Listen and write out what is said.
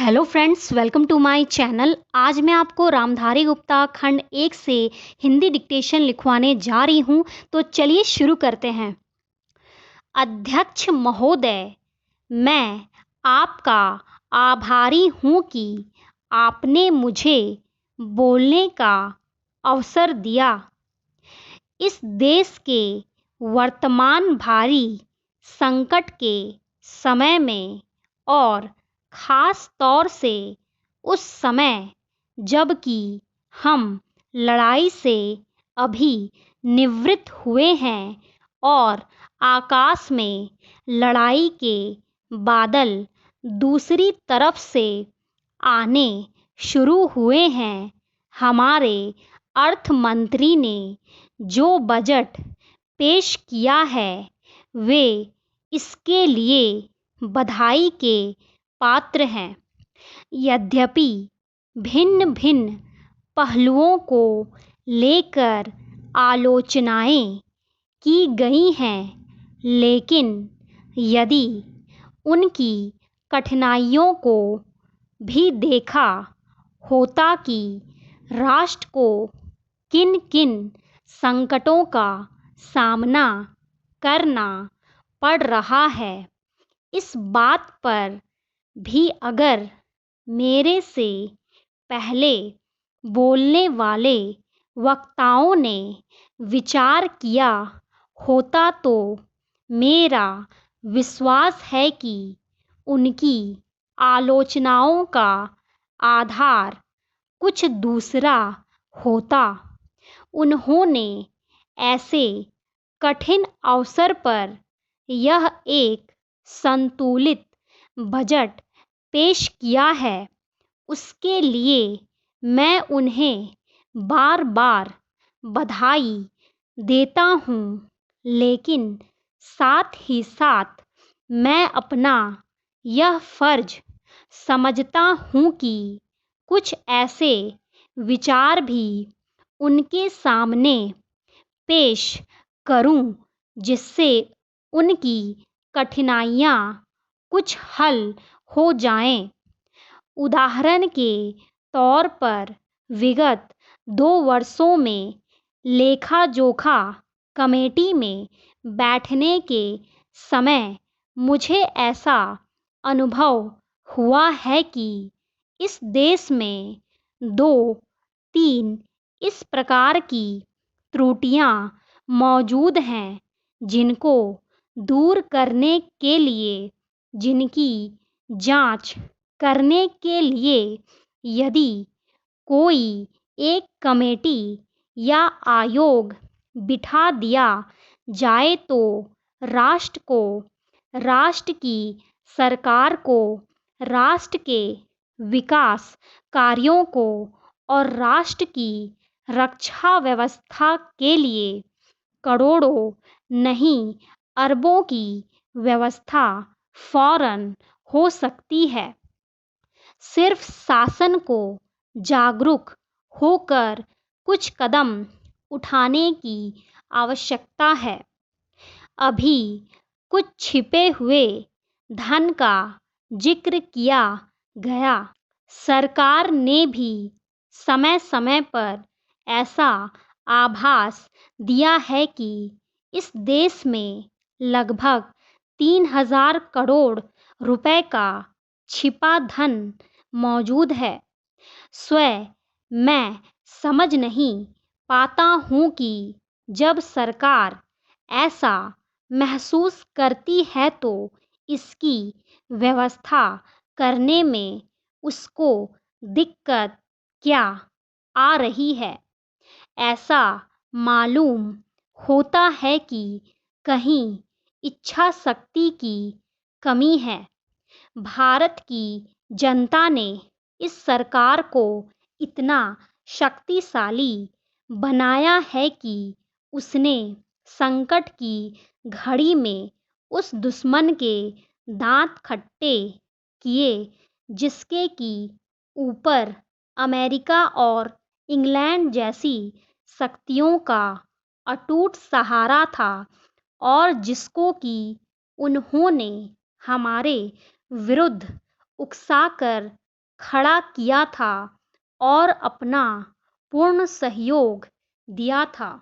Hello friends, welcome to my channel. आज मैं आपको रामधारी गुप्ता खंड 1 से हिंदी डिक्टेशन लिखवाने जा रही हूँ। तो चलिए शुरू करते हैं। अध्यक्ष महोदय, मैं आपका आभारी हूँ कि आपने मुझे बोलने का अवसर दिया। इस देश के वर्तमान भारी संकट के समय में और खास तौर से उस समय जबकि हम लड़ाई से अभी निवृत्त हुए हैं और आकाश में लड़ाई के बादल दूसरी तरफ से आने शुरू हुए हैं, हमारे अर्थ मंत्री ने जो बजट पेश किया है वे इसके लिए बधाई के पात्र हैं। यद्यपि भिन्न भिन्न पहलुओं को लेकर आलोचनाएं की गई हैं, लेकिन यदि उनकी कठिनाइयों को भी देखा होता कि राष्ट्र को किन किन संकटों का सामना करना पड़ रहा है, इस बात पर भी अगर मेरे से पहले बोलने वाले वक्ताओं ने विचार किया होता तो मेरा विश्वास है कि उनकी आलोचनाओं का आधार कुछ दूसरा होता। उन्होंने ऐसे कठिन अवसर पर यह एक संतुलित बजट पेश किया है, उसके लिए मैं उन्हें बार बार बधाई देता हूँ, लेकिन साथ ही साथ मैं अपना यह फर्ज समझता हूँ कि कुछ ऐसे विचार भी उनके सामने पेश करूं जिससे उनकी कठिनाइयाँ कुछ हल हो जाएं। उदाहरण के तौर पर विगत 2 वर्षों में लेखा जोखा कमेटी में बैठने के समय मुझे ऐसा अनुभव हुआ है कि इस देश में 2-3 इस प्रकार की त्रुटियां मौजूद हैं जिनको दूर करने के लिए, जिनकी जांच करने के लिए यदि कोई एक कमेटी या आयोग बिठा दिया जाए तो राष्ट्र को, राष्ट्र की सरकार को, राष्ट्र के विकास कार्यों को और राष्ट्र की रक्षा व्यवस्था के लिए करोड़ों नहीं अरबों की व्यवस्था फौरन हो सकती है। सिर्फ शासन को जागरूक होकर कुछ कदम उठाने की आवश्यकता है। अभी कुछ छिपे हुए धन का जिक्र किया गया। सरकार ने भी समय समय पर ऐसा आभास दिया है कि इस देश में लगभग 3000 करोड़ रुपए का छिपा धन मौजूद है। स्वयं मैं समझ नहीं पाता हूँ कि जब सरकार ऐसा महसूस करती है तो इसकी व्यवस्था करने में उसको दिक्कत क्या आ रही है। ऐसा मालूम होता है कि कहीं इच्छा शक्ति की कमी है। भारत की जनता ने इस सरकार को इतना शक्तिशाली बनाया है कि उसने संकट की घड़ी में उस दुश्मन के दांत खट्टे किए जिसके कि ऊपर अमेरिका और इंग्लैंड जैसी शक्तियों का अटूट सहारा था और जिसको कि उन्होंने हमारे विरुद्ध उकसाकर खड़ा किया था और अपना पूर्ण सहयोग दिया था।